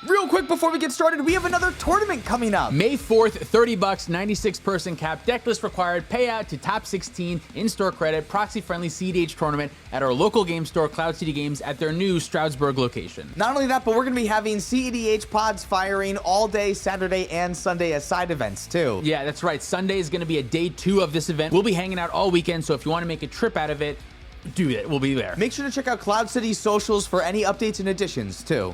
Real quick before we get started, we have another tournament coming up. May 4th, $30, 96-person cap, deck list required, payout to top 16, in-store credit, proxy-friendly cEDH tournament at our local game store, Cloud City Games, at their new Stroudsburg location. Not only that, but we're going to be having cEDH pods firing all day Saturday and Sunday as side events too. Yeah, that's right. Sunday is going to be a day 2 of this event. We'll be hanging out all weekend, so if you want to make a trip out of it, do it. We'll be there. Make sure to check out Cloud City's socials for any updates and additions too.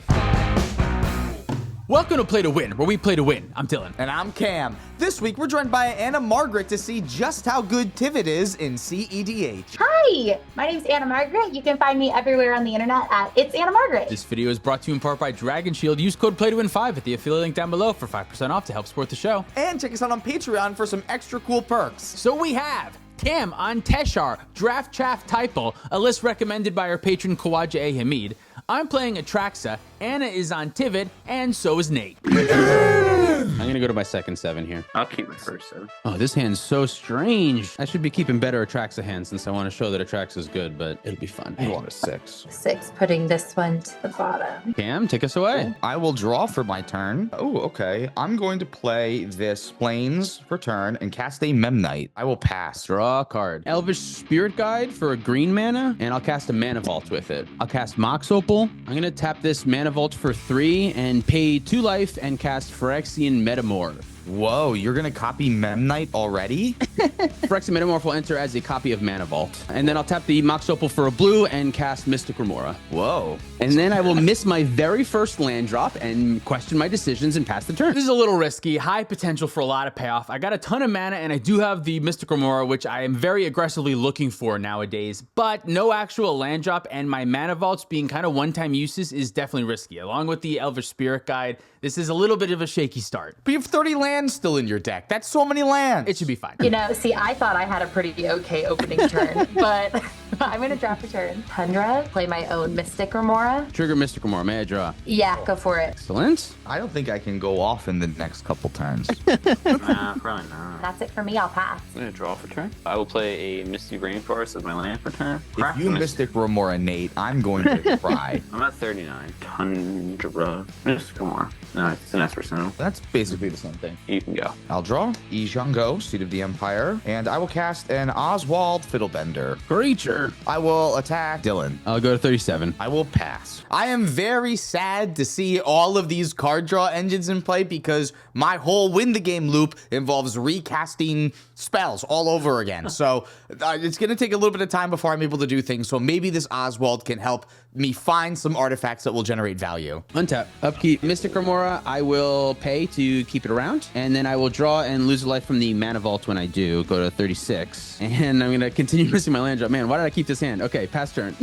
Welcome to Play to Win, where we play to win. I'm Dylan. And I'm Cam. This week, we're joined by Anna Margaret to see just how good Tivit is in cEDH. Hi, my name's Anna Margaret. You can find me everywhere on the internet at It's Anna Margaret. This video is brought to you in part by Dragon Shield. Use code PLAYTOWIN5 at the affiliate link down below for 5% off to help support the show. And check us out on Patreon for some extra cool perks. So we have Cam on Teshar, Draft Chaff Typal, a list recommended by our patron Kawaja A. Hamid. I'm playing Atraxa, Anna is on Tivit, and so is Nate. I'm gonna go to my second 7 here. I'll keep my first 7. Oh, this hand's so strange. I should be keeping better Atraxa hands since I want to show that Atraxa is good, but it'll be fun. I want a 6. 6, putting this one to the bottom. Cam, take us away. I will draw for my turn. Oh, okay. I'm going to play this Plains for turn and cast a Memnite. I will pass. Draw a card. Elvish Spirit Guide for a green mana, and I'll cast a Mana Vault with it. I'll cast Mox Opal. I'm gonna tap this Mana Vault for 3 and pay 2 life and cast Phyrexian Metamorph. Whoa, you're going to copy Memnite already? Phyrexian Metamorph will enter as a copy of Mana Vault. And then I'll tap the Mox Opal for a blue and cast Mystic Remora. Whoa. And then I will miss my very first land drop and question my decisions and pass the turn. This is a little risky, high potential for a lot of payoff. I got a ton of mana and I do have the Mystic Remora, which I am very aggressively looking for nowadays, but no actual land drop, and my Mana Vaults being kind of one-time uses is definitely risky. Along with the Elvish Spirit Guide, this is a little bit of a shaky start. But you have 30 lands still in your deck. That's so many lands. It should be fine. You know, see, I thought I had a pretty okay opening turn, but I'm going to draft a turn. Tundra, play my own Mystic Remora. Trigger Mystic Remora, may I draw? Yeah, go for it. Excellent. I don't think I can go off in the next couple turns. Nah, probably not. That's it for me. I'll pass. I'm gonna draw for turn. I will play a Misty Rainforest as my land for turn. If you Mystic Remora, Nate, I'm going to cry. I'm at 39. Tundra. Mystic Remora. No, it's an Espresso. That's basically the same thing. You can go. I'll draw Ijango, Seat of the Empire, and I will cast an Oswald Fiddlebender. Creature. I will attack Dylan. I'll go to 37. I will pass. I am very sad to see all of these card draw engines in play because my whole win the game loop involves recasting spells all over again. So it's going to take a little bit of time before I'm able to do things. So maybe this Oswald can help me find some artifacts that will generate value. Untap. Upkeep Mystic Remora. I will pay to keep it around, and then I will draw and lose a life from the Mana Vault when I do. Go to 36. And I'm going to continue missing my land drop. Man, why did I keep this hand? Okay, pass turn.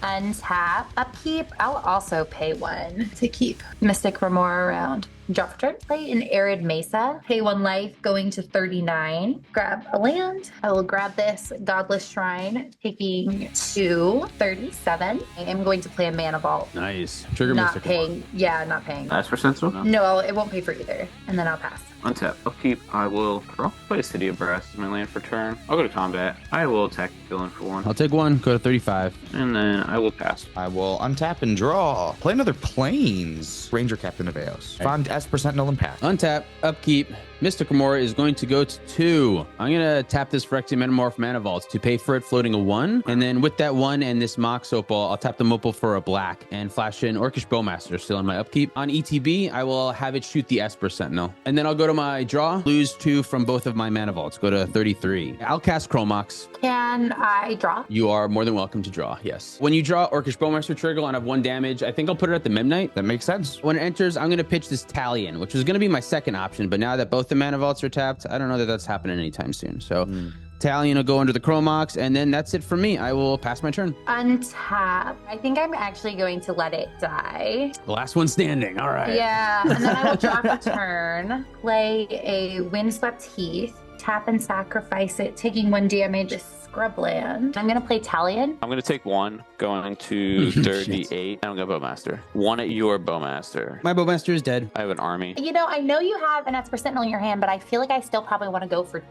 Untap, upkeep. I'll also pay 1 to keep Mystic Remora around. Draw for turn. Play an Arid Mesa. Pay 1 life, going to 39. Grab a land. I will grab this Godless Shrine, taking to 37. I am going to play a Mana Vault. Nice. Trigger Not Mystic paying. Yeah, not paying. That's for Sentinel? No. No, it won't pay for either. And then I'll pass. Untap. Upkeep. I will draw. Play City of Brass as my land for turn. I'll go to combat. I will attack Dylan for 1. I'll take 1. Go to 35. And then I will pass. I will untap and draw. Play another Plains. Ranger Captain of Eos. Find Esper Sentinel and pass. Untap, upkeep. Mystic Remora is going to go to 2. I'm going to tap this Phyrexian Metamorph Mana Vault to pay for it, floating a 1. And then with that 1 and this Mox Opal, I'll tap the Opal for a black and flash in Orcish Bowmaster still in my upkeep. On ETB, I will have it shoot the Esper Sentinel. And then I'll go to my draw, lose 2 from both of my Mana Vaults. Go to 33. I'll cast Chromox. Can I draw? You are more than welcome to draw, yes. When you draw Orcish Bowmaster trigger and have 1 damage, I think I'll put it at the Memnite. That makes sense. When it enters, I'm going to pitch this Talion, which was going to be my second option, but now that both the Mana Vaults are tapped, I don't know that that's happening anytime soon. So Talion will go under the Chromox, and then that's it for me. I will pass my turn. Untap. I think I'm actually going to let it die. The last one standing. All right. Yeah, and then I will draw for turn. Play a Windswept Heath. Tap and sacrifice it, taking 1 damage. Scrubland. I'm going to play Talion. I'm going to take 1, going to 38. I'm going to Bowmaster. 1 at your Bowmaster. My Bowmaster is dead. I have an army. You know, I know you have an Esper Sentinel in your hand, but I feel like I still probably want to go for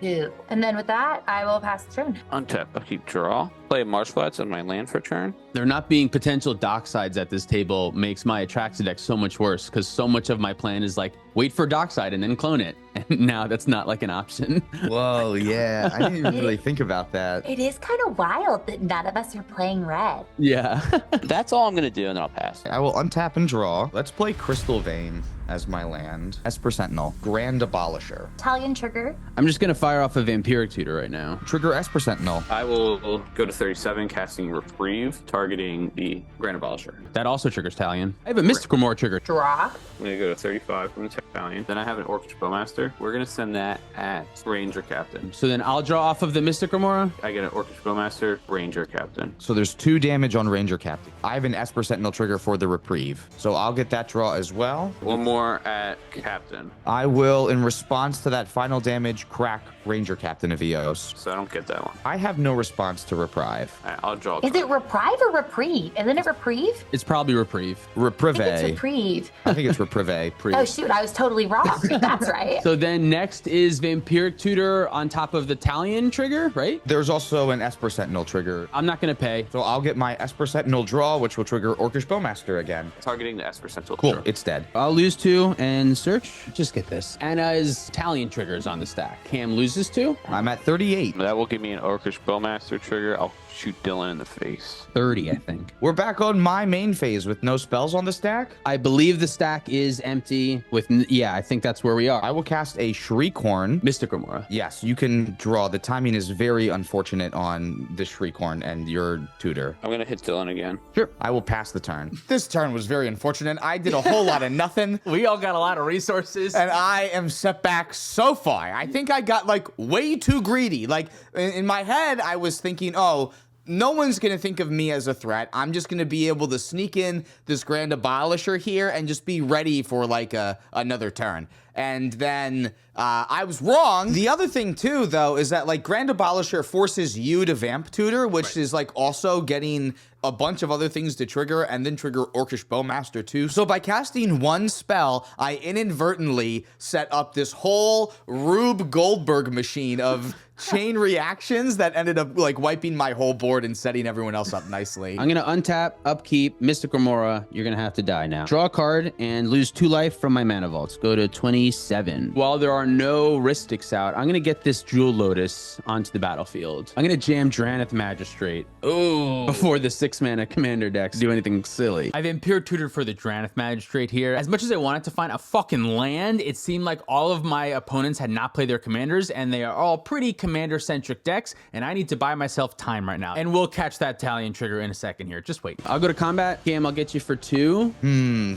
2. And then with that, I will pass the turn. Untap. Upkeep. Draw. play Marsh Flats as my land for turn. There not being potential docksides at this table makes my Atraxa deck so much worse because so much of my plan is like wait for dockside and then clone it. And now that's not like an option. Whoa, yeah. I didn't even really think about that. It is kind of wild that none of us are playing red. Yeah. That's all I'm going to do, and then I'll pass. I will untap and draw. Let's play Crystal Vein as my land. Esper Sentinel. Grand Abolisher. Italian trigger. I'm just going to fire off a Vampiric Tutor right now. Trigger Esper Sentinel. I will go to 37, casting Reprieve, targeting the Grand Abolisher. That also triggers Talion. I have a Mystical More trigger. Draw. I'm going to go to 35 from the Italian. Then I have an Orcish Bowmaster. We're going to send that at Ranger Captain. So then I'll draw off of the Mystic Remora. I get an Orcish Bowmaster, Ranger Captain. So there's 2 damage on Ranger Captain. I have an Esper Sentinel trigger for the Reprieve. So I'll get that draw as well. One more at Captain. I will, in response to that final damage, crack Ranger Captain of Eos. So I don't get that one. I have no response to Reprieve. All right, I'll draw. Is it reprieve or reprieve? Isn't it reprieve? It's probably Reprieve. I think it's Reprieve. reprieve. I think it's Reprieve. Oh shoot, I was totally wrong. That's right. So then next is Vampiric Tutor on top of the Talion trigger, right? There's also an Esper Sentinel trigger. I'm not going to pay. So I'll get my Esper Sentinel draw, which will trigger Orcish Bowmaster again. Targeting the Esper Sentinel. Cool, Sure. it's dead. I'll lose 2 and search. Just get this. Anna's Talion triggers on the stack. Cam loses 2. I'm at 38. That will give me an Orcish Bowmaster trigger. I'll shoot Dylan in the face. 30, I think. We're back on my main phase with no spells on the stack. I believe the stack is empty with, yeah, I think that's where we are. I will cast a Shriekhorn. Mystic Remora. Yes, you can draw. The timing is very unfortunate on the Shriekhorn and your tutor. I'm going to hit Dylan again. Sure. I will pass the turn. This turn was very unfortunate. I did a whole lot of nothing. We all got a lot of resources. And I am set back so far. I think I got like way too greedy. Like in my head, I was thinking, oh, no one's going to think of me as a threat. I'm just going to be able to sneak in this Grand Abolisher here and just be ready for like another turn. And then I was wrong. The other thing too, though, is that like Grand Abolisher forces you to Vamp Tutor, which is like also getting a bunch of other things to trigger and then trigger Orcish Bowmaster too. So by casting one spell, I inadvertently set up this whole Rube Goldberg machine of chain reactions that ended up like wiping my whole board and setting everyone else up nicely. I'm going to untap, upkeep, Mystic Remora. You're going to have to die now. Draw a card and lose 2 life from my mana vaults. Go to 27. While there are no Ristics out, I'm going to get this Jewel Lotus onto the battlefield. I'm going to jam Draneth Magistrate. Oh, before the 6-mana commander decks do anything silly. I've Imperial Tutored for the Draneth Magistrate here. As much as I wanted to find a fucking land, it seemed like all of my opponents had not played their commanders, and they are all pretty commander-centric decks, and I need to buy myself time right now. And we'll catch that Talion trigger in a second here. Just wait. I'll go to combat. Cam, I'll get you for 2.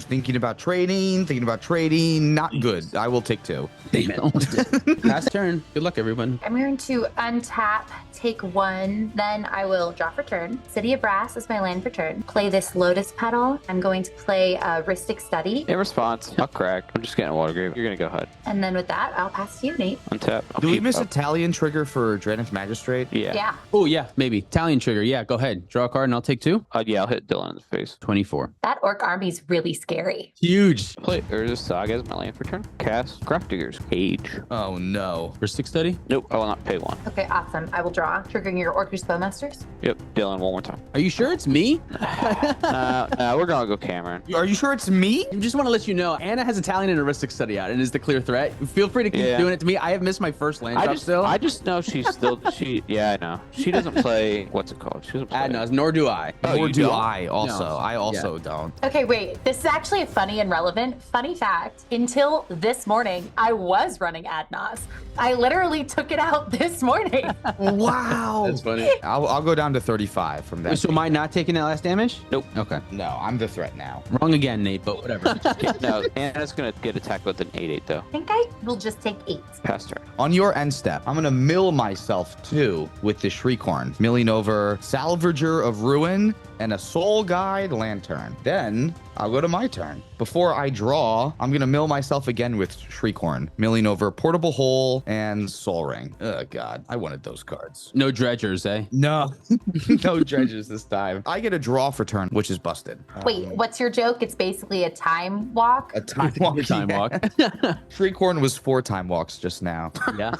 Thinking about trading. Not good. I will take 2. Damn it. Pass turn. Good luck, everyone. I'm going to untap, take 1, then I will draw for turn. City of Brass is my land for turn. Play this Lotus Petal. I'm going to play Ristic Study. In response, I'll crack. I'm just getting a Water Grave. You're going to go ahead. And then with that, I'll pass to you, Nate. Untap. I'll Do we keep miss up. Italian trigger for Draneth Magistrate? Yeah. Yeah. Oh, yeah, maybe. Talion trigger. Yeah, go ahead. Draw a card and I'll take 2. Yeah, I'll hit Dylan in the face. 24. That orc army's really scary. Huge. Play Urza's Saga as my land for turn. Cast Craft Digger's Cage. Oh, no. Ristic Study? Nope, I will not pay 1. Okay, awesome. I will draw, triggering your Orcish Bowmasters. Yep, Dylan one more time. Are you sure it's me? We're going to go Cameron. Are you sure it's me? I just want to let you know, Anna has Italian and Ristic Study out and is the clear threat. Feel free to keep Yeah. doing it to me. I have missed my first land drop still. I just know she's still, yeah, I know. She doesn't play, what's it called? She doesn't play. Adnos, nor do I. Oh, Or you do don't? I also? No. I also don't. Okay, wait. This is actually a funny and relevant. Funny fact, until this morning, I was running Adnos. I literally took it out this morning. Wow. That's funny. I'll go down to 35 from that. So am I not taking that last damage? Nope. Okay. No, I'm the threat now. Wrong again, Nate, but whatever. No, Anna's going to get attacked with an 8/8 though. I think I will just take 8. Pass turn. On your end step, I'm going to mill myself too with the Shriekhorn. Milling over Salvager of Ruin and a Soul Guide Lantern. Then I'll go to my turn. Before I draw, I'm going to mill myself again with Shriekhorn, milling over Portable Hole and Soul Ring. Oh, God. I wanted those cards. No dredgers, eh? No. No dredges this time. I get a draw for turn, which is busted. Wait, what's your joke? It's basically a time walk. A time walk. Time walk. Shriekhorn was 4 time walks just now. Yeah.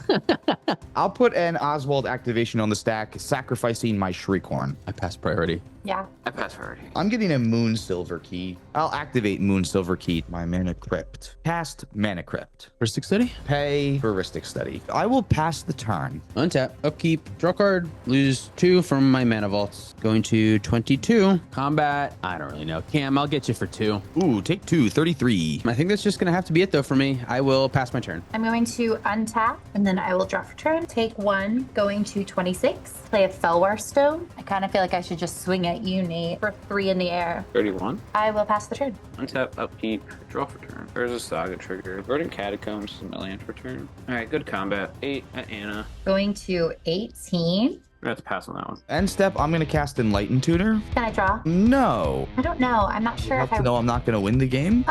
I'll put an Oswald activation on the stack, sacrificing my Shriekhorn. I pass priority. Yeah. I pass already. I'm getting a Moon Silver Key. I'll activate Moon Silver Key. My Mana Crypt. Cast Mana Crypt. Heuristic study. Pay Heuristic Study. I will pass the turn. Untap, upkeep, draw card, lose 2 from my mana vaults. Going to 22. Combat, I don't really know. Cam, I'll get you for 2. Ooh, take 2, 33. I think that's just going to have to be it, though, for me. I will pass my turn. I'm going to untap and then I will draw for turn. Take 1, going to 26. Play a Felwar Stone. I kind of feel like I should just swing at you, Nate, for 3 in the air. 31. I will pass the turn. Untap, upkeep, draw for turn. There's a Saga trigger. Verdant Catacombs is my land for turn. Alright, good combat. 8 at Anna. Going to 18. I have to pass on that one. End step, I'm going to cast Enlighten Tutor. Can I draw? No. I don't know. I'm not You sure have if I. to know I'm not going to win the game.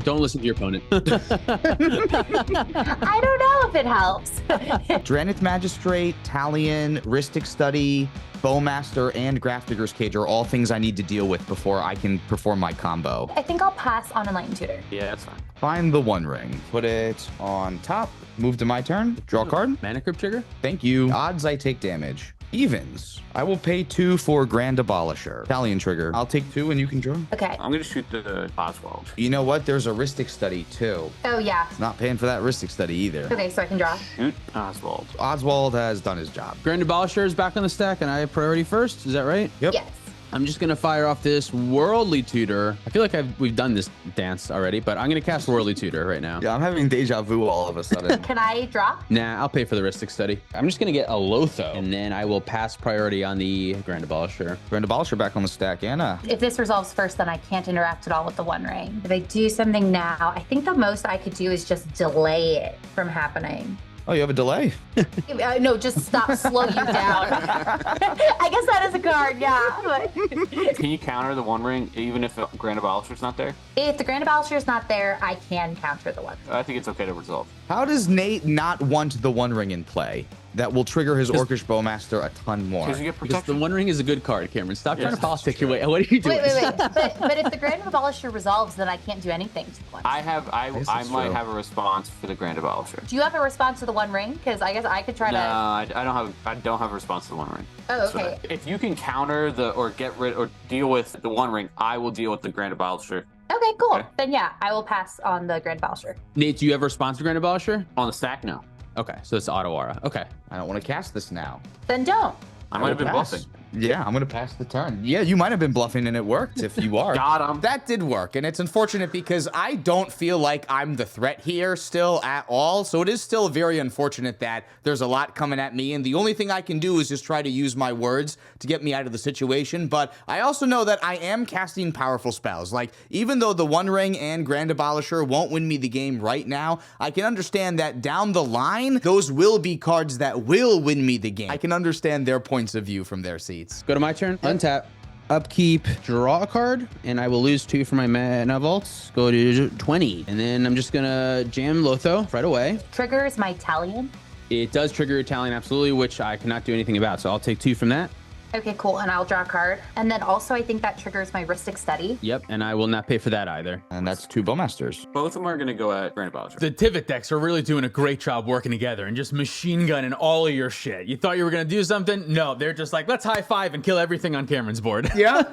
Don't listen to your opponent. I don't know if it helps. Dranith Magistrate, Talion, Heuristic Study, Bowmaster, and Grafdigger's Cage are all things I need to deal with before I can perform my combo. I think I'll pass on Enlightened Tutor. Yeah, that's fine. Find the One Ring. Put it on top. Move to my turn. Draw a card. Mana crypt trigger? Thank you. Odds I take damage. Evens. I will pay 2 for Grand Abolisher. Talion trigger. I'll take 2 and you can draw. Okay. I'm gonna shoot the Oswald. You know what? There's a Heuristic Study too. Oh, yeah. Not paying for that Heuristic Study either. Okay, so I can draw. Shoot Oswald. Oswald has done his job. Grand Abolisher is back on the stack, and I have priority first. Is that right? Yep. Yes. I'm just going to fire off this Worldly Tutor. I feel like we've done this dance already, but I'm going to cast Worldly Tutor right now. Yeah, I'm having deja vu all of a sudden. Can I draw? Nah, I'll pay for the Heuristic Study. I'm just going to get a Lotho, and then I will pass priority on the Grand Abolisher. Grand Abolisher back on the stack. Anna. If this resolves first, then I can't interact at all with the One Ring. If I do something now, I think the most I could do is just delay it from happening. Oh, you have a delay? No, just slow you down. I guess that is a card, yeah. But Can you counter the One Ring even if Grand Abolisher's not there? if the Grand Abolisher is not there, I can counter the one. I think it's okay to resolve. How does Nate not want the One Ring in play? That will trigger his Orcish Bowmaster a ton more. Because you get Because the protection. One Ring is a good card, Cameron. Stop trying to Yes, politic your way. What are you doing? Wait. But if the Grand Abolisher resolves, then I can't do anything to the one. I guess might that's true. have a response for the Grand Abolisher. Do you have a response to the One Ring? Because I guess I could try No, to. I don't have a response to the One Ring. Oh, So okay. if you can counter or get rid or deal with the One Ring, I will deal with the Grand Abolisher Okay, cool. Okay. Then yeah, I will pass on the Grand Abolisher. Nate, do you have a response to Grand Abolisher? on the stack. No, Okay, so it's auto aura. Okay. I don't want to cast this now. Then don't. I might have been pass. bluffing. Yeah, I'm going to pass the turn. Yeah, you might have been bluffing and it worked if you are. Got him. That did work, and it's unfortunate because I don't feel like I'm the threat here still at all. So it is still very unfortunate that there's a lot coming at me, and the only thing I can do is just try to use my words to get me out of the situation. But I also know that I am casting powerful spells. Like, even though the One Ring and Grand Abolisher won't win me the game right now, I can understand that down the line, those will be cards that will win me the game. I can understand their points of view from their seats. Go to my turn. Untap. Upkeep. Draw a card. And I will lose 2 from my mana vaults. Go to 20. And then I'm just going to jam Lotho right away. Triggers my Talion. It does trigger Italian, absolutely, which I cannot do anything about. So I'll take 2 from that. Okay, cool. And I'll draw a card. And then also, I think that triggers my Heuristic Study. Yep. And I will not pay for that either. And that's 2 Bowmasters. Both of them are going to go at Grand Abolisher. The Tivit decks are really doing a great job working together and just machine gunning all of your shit. You thought you were going to do something? No, they're just like, let's high five and kill everything on Cameron's board. Yeah.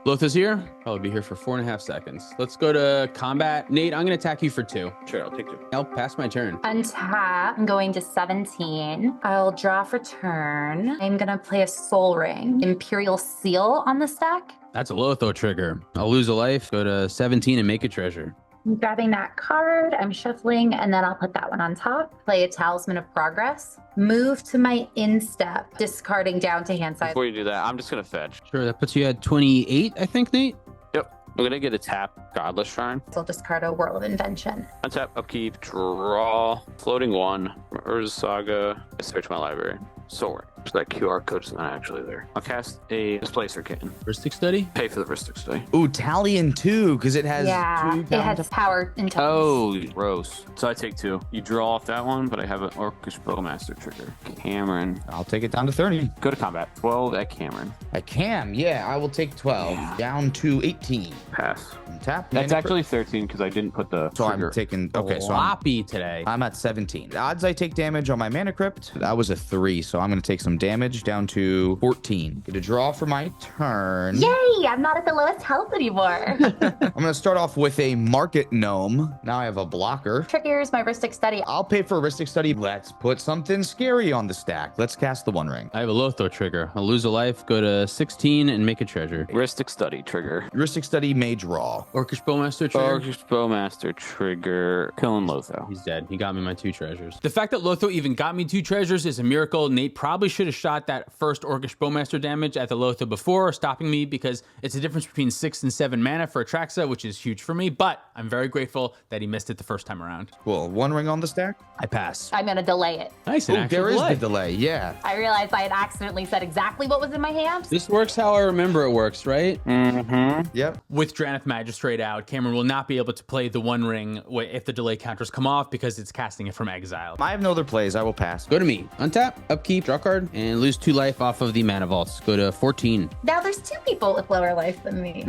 Lotho's here. Probably be here for 4.5 seconds. Let's go to combat. Nate, I'm going to attack you for 2. Sure, I'll take 2. I'll pass my turn. Untap. I'm going to 17. I'll draw for turn. I'm going to play a Soul Ring. Imperial Seal on the stack. That's a Lotho trigger. I'll lose a life. Go to 17 and make a treasure. I'm grabbing that card. I'm shuffling, and then I'll put that one on top. Play a Talisman of Progress. Move to my instep, discarding down to hand side. Before you do that, I'm just going to fetch. Sure, that puts you at 28, I think, Nate. Yep. I'm going to get a tap Godless Shrine. So I'll discard a Whirl of Invention. Untap, upkeep, draw, floating 1, Urza Saga, search my library. Sword. So that QR code's not actually there. I'll cast a Displacer Kitten. Heuristic study? Pay for the Ristic Study. Ooh, Talion too, because it has Yeah, two it has power intelligence. Oh, gross. So I take 2. You draw off that one, but I have an Orcish Bowmaster trigger. Cameron. I'll take it down to 30. Go to combat. 12 at Cameron. I can, yeah, I will take 12. Down to 18. Pass. Tap. That's Mana actually 13 because I didn't put the So trigger. I'm taking, okay, so Sloppy today. I'm at 17. The odds I take damage on my Mana Crypt, that was a 3, so I'm going to take some damage down to 14. Get a draw for my turn. Yay! I'm not at the lowest health anymore. I'm going to start off with a Market Gnome. Now I have a blocker. Triggers my Ristic Study. I'll pay for a Ristic Study. Let's put something scary on the stack. Let's cast the One Ring. I have a Lotho trigger. I'll lose a life, go to 16, and make a treasure. Ristic Study trigger. Ristic Study may draw. Orcish Bowmaster trigger. Orcish Bowmaster trigger. Killing Lotho. He's dead. He got me my 2 treasures. The fact that Lotho even got me 2 treasures is a miracle. Nate probably should have shot that first Orcish Bowmaster damage at the Lotho before, stopping me, because it's a difference between 6 and 7 mana for Atraxa, which is huge for me, but I'm very grateful that he missed it the first time around. Well, One Ring on the stack. I pass. I'm gonna delay it. Nice, an Ooh, actual there is delay. the delay, yeah. I realized I had accidentally said exactly what was in my hand. This works how I remember it works, right? Yep. With Drannith Magistrate out, Cameron will not be able to play the One Ring if the delay counters come off because it's casting it from exile. I have no other plays. I will pass. Go to me. Untap, upkeep, draw card, and lose 2 life off of the mana vaults. Go to 14. Now there's 2 people with lower life than me.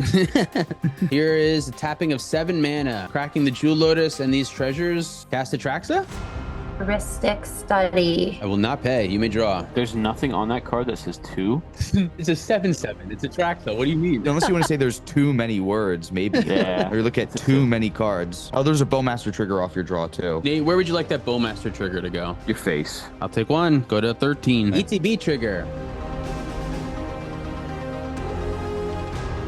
Here is a tapping of 7 mana, cracking the Jewel Lotus and these treasures. Cast Atraxa? Ristic Study. I will not pay. You may draw. There's nothing on that card that says 2. It's a 7/7. It's Atraxa. What do you mean? Unless you want to say there's too many words, maybe. Yeah. Or you look at too many cards. Oh, there's a Bowmaster trigger off your draw, too. Nate, where would you like that Bowmaster trigger to go? Your face. I'll take 1. Go to 13. ETB trigger.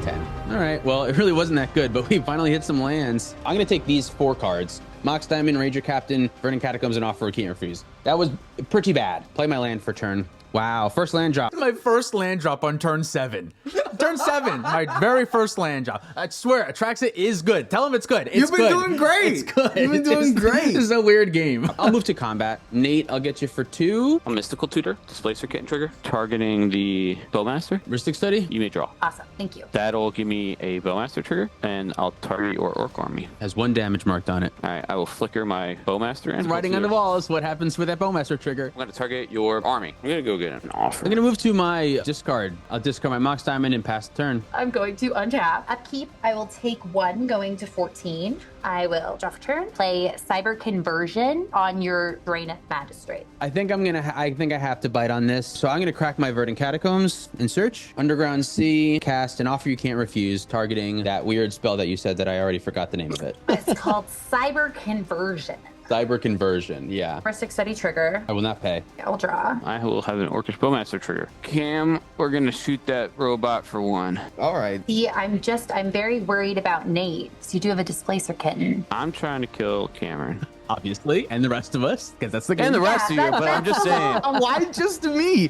10. All right. Well, it really wasn't that good, but we finally hit some lands. I'm going to take these 4 cards. Mox Diamond, Ranger Captain, Verdant Catacombs, and Off-Road Can't Refuse. That was pretty bad. Play my land for turn. Wow, first land drop. My first land drop on turn 7. Turn 7, my very first land drop. I swear, Atraxa is good. Tell him it's good. It's You've been good. doing great. It's good. You've been doing great. This is a weird game. I'll move to combat. Nate, I'll get you for 2. A Mystical Tutor. Displacer Kitten trigger. Targeting the Bowmaster. Mystic Study You may draw. Awesome. Thank you. That'll give me a Bowmaster trigger, and I'll target your Orc Army. has 1 damage marked on it. All right, I will flicker my Bowmaster and Writing on the wall is what happens with that Bowmaster trigger. I'm going to target your army. I'm going to go get an offer. I'm going to move to my discard. I'll discard my Mox Diamond and pass the turn. I'm going to untap. Upkeep, I will take 1 going to 14. I will draw for turn. Play Cyber Conversion on your Drannith Magistrate. I think I have to bite on this. So I'm going to crack my Verdant Catacombs and search. Underground Sea, cast an offer you can't refuse, targeting that weird spell that you said that I already forgot the name of it. It's called Cyber Conversion. Cyber Conversion, yeah. Ristic Study trigger. I will not pay. I'll draw. I will have an Orcish Bowmaster trigger. Cam, we're going to shoot that robot for 1. All right. See, I'm very worried about Nate. So you do have a Displacer Kitten. I'm trying to kill Cameron. Obviously, and the rest of us, because that's the game. And the rest of you, but I'm just saying. Why just me?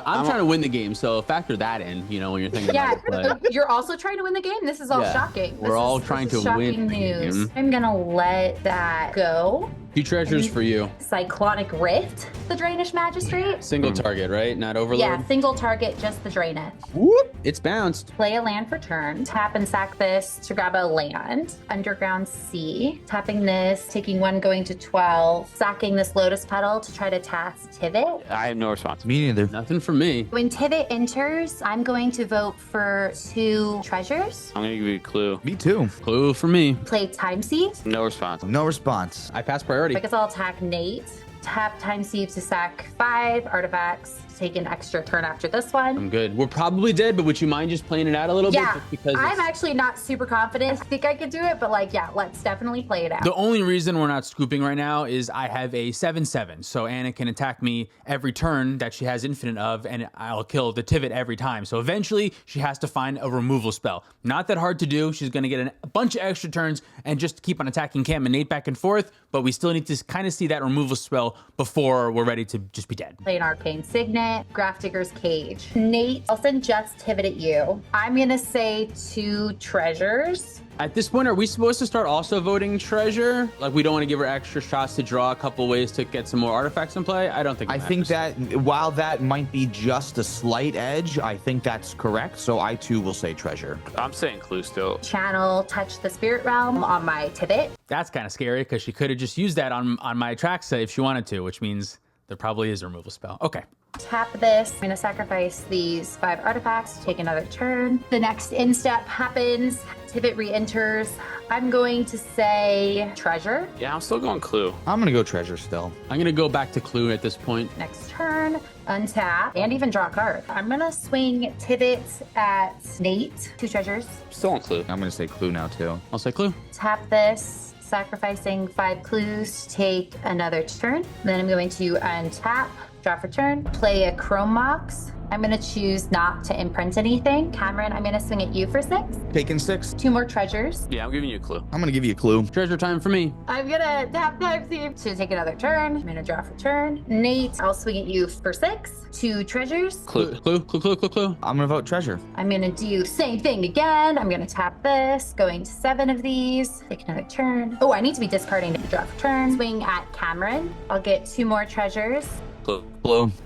I'm trying to win the game, so factor that in, when you're thinking Yeah, about it. you're also trying to win the game? This is all Yeah, shocking. we're all trying to win the news. game. I'm gonna let that go. 2 treasures for you. Cyclonic Rift, the Drainish Magistrate. Single target, right? Not overload? Yeah, single target, just the Drainith. Whoop! It's bounced. Play a land for turn. Tap and sack this to grab a land. Underground Sea. Tapping this, taking 1 going to 12. Sacking this Lotus Petal to try to task Tivit. I have no response. Me neither. Nothing from me. When Tivit enters, I'm going to vote for 2 treasures. I'm going to give you a clue. Me too. Clue for me. Play Time Sieve. No response. No response. I pass priority. I guess I'll attack Nate. Tap Time Sieve to sack 5 artifacts. Take an extra turn after this one. I'm good. We're probably dead, but would you mind just playing it out a little Yeah, bit? Just because I'm it's- actually not super confident. I think I could do it, but let's definitely play it out. The only reason we're not scooping right now is I have a 7/7, so Anna can attack me every turn that she has infinite of, and I'll kill the Tivit every time. So eventually, she has to find a removal spell. Not that hard to do. She's going to get a bunch of extra turns and just keep on attacking Cam and Nate back and forth, but we still need to kind of see that removal spell before we're ready to just be dead. Play an Arcane Signet, Grafdigger's Cage. Nate, I'll send just Tivit at you. I'm gonna say 2 treasures. At this point, are we supposed to start also voting treasure? Like, we don't want to give her extra shots to draw a couple ways to get some more artifacts in play? I don't think it I think matters. that while that might be just a slight edge, I think that's correct. So I too will say treasure. I'm saying clue still. Channel Touch the Spirit Realm on my Tivit. That's kind of scary because she could have just used that on my Atraxa if she wanted to, which means there probably is a removal spell. Okay. Tap this. I'm going to sacrifice these 5 artifacts to take another turn. The next in-step happens. Tivit re-enters. I'm going to say treasure. Yeah, I'm still going clue. I'm gonna go treasure still. I'm going to go back to clue at this point. Next turn, untap, and even draw a card. I'm going to swing Tivit at Nate. 2 treasures. Still on clue. I'm gonna say clue now too. I'll say clue. Tap this. Sacrificing 5 clues, take another turn. Then I'm going to untap, draw for turn, play a Chrome Mox. I'm going to choose not to imprint anything. Cameron, I'm going to swing at you for 6. Taking 6. 2 more treasures. Yeah, I'm giving you a clue. I'm gonna give you a clue. Treasure time for me. I'm going to tap Steve to take another turn. I'm going to draw for turn. Nate, I'll swing at you for 6. 2 treasures. Clue. Clue. I'm gonna vote treasure. I'm going to do same thing again. I'm going to tap this, going to 7 of these. Take another turn. Oh, I need to be discarding to draw for turn. Swing at Cameron. I'll get 2 more treasures. Clue.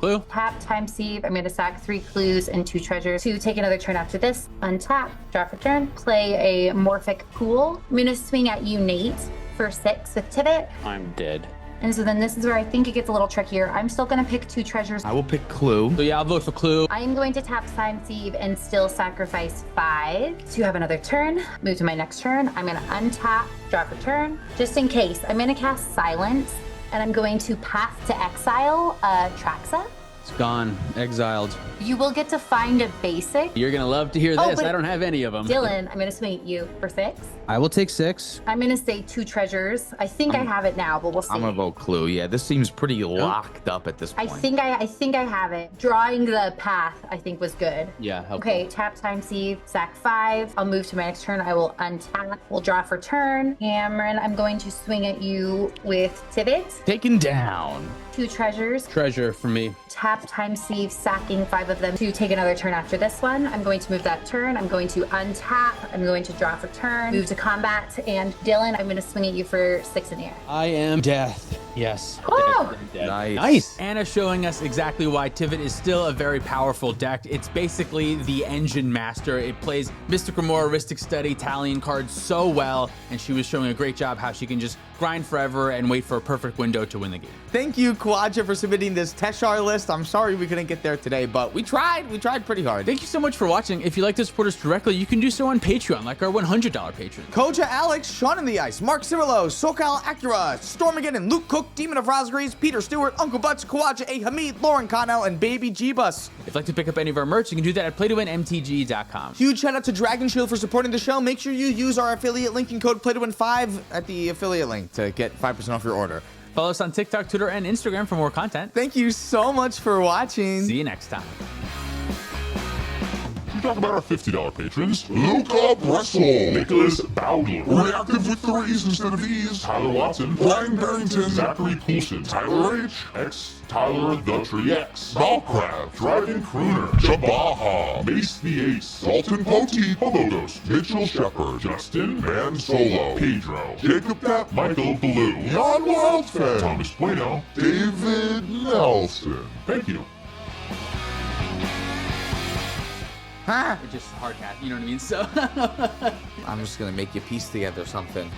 Clue. Tap, time sieve. I'm going to sack 3 clues and 2 treasures to take another turn after this. Untap, draw for turn. Play a Morphic Pool. I'm going to swing at you, Nate, for 6 with Tivit. I'm dead. And so then this is where I think it gets a little trickier. I'm still going to pick 2 treasures. I will pick clue. So yeah, I'll vote for clue. I'm going to tap time sieve and still sacrifice 5 to have another turn. Move to my next turn. I'm going to untap, draw for turn. Just in case, I'm going to cast Silence. And I'm going to Path to Exile Traxa. It's gone. Exiled. You will get to find a basic. You're going to love to hear Oh, this. but I don't have any of them. Dylan, I'm going to swing at you for 6. I will take 6. I'm going to say 2 treasures. I think I have it now, but we'll see. I'm gonna vote clue. Yeah, this seems pretty locked up at this I point. think I have it. Drawing the path, I think, was good. Yeah, helpful. Okay, tap time sieve, sack 5. I'll move to my next turn. I will untap. We'll draw for turn. Cameron, I'm going to swing at you with Tivit. Taken down. 2 treasures. Treasure for me. Tap time sieve, sacking 5 of them to take another turn after this one. I'm going to move that turn. I'm going to untap. I'm going to draw for turn. Move to combat. And Dylan, I'm going to swing at you for 6 in the air. I am death. Yes. Woo! Nice. Anna showing us exactly why Tivit is still a very powerful deck. It's basically the engine master. It plays Mystic Remora, Ristic Study, Talion cards so well, and she was showing a great job how she can just grind forever and wait for a perfect window to win the game. Thank you, Kawaja, for submitting this Teshar list. I'm sorry we couldn't get there today, but we tried. We tried pretty hard. Thank you so much for watching. If you'd like to support us directly, you can do so on Patreon, like our $100 patron. Koja Alex, Sean in the Ice, Mark Cirillo, SoCal Acura, Stormageddon, Luke Cook, Demon of Rosgreaves, Peter Stewart, Uncle Butch, Kawaja A. Hamid, Lauren Connell, and Baby G-Bus. If you'd like to pick up any of our merch, you can do that at playtowinmtg.com. Huge shout out to Dragon Shield for supporting the show. Make sure you use our affiliate link and code PlayToWin5 at the affiliate link to get 5% off your order. Follow us on TikTok, Twitter, and Instagram for more content. Thank you so much for watching. See you next time. Talk about our $50 patrons. Luca Bressel, Nicholas Bowdler, Reactive with 3s instead of E's, Tyler Watson, Brian Barrington, Zachary Coulson, Tyler H, X, Tyler the Tree X, Valcraft, Driving Crooner, Jabaha, Mace the Ace, Dalton Poti, Hologos, Mitchell Shepard, Justin Man Solo, Pedro, Jacob Tapp, Michael Blue, Jan Wildfan, Thomas Bueno, David Nelson. Thank you. Huh? It's just hard cat, you know what I mean? So. I'm just gonna make you piece together something.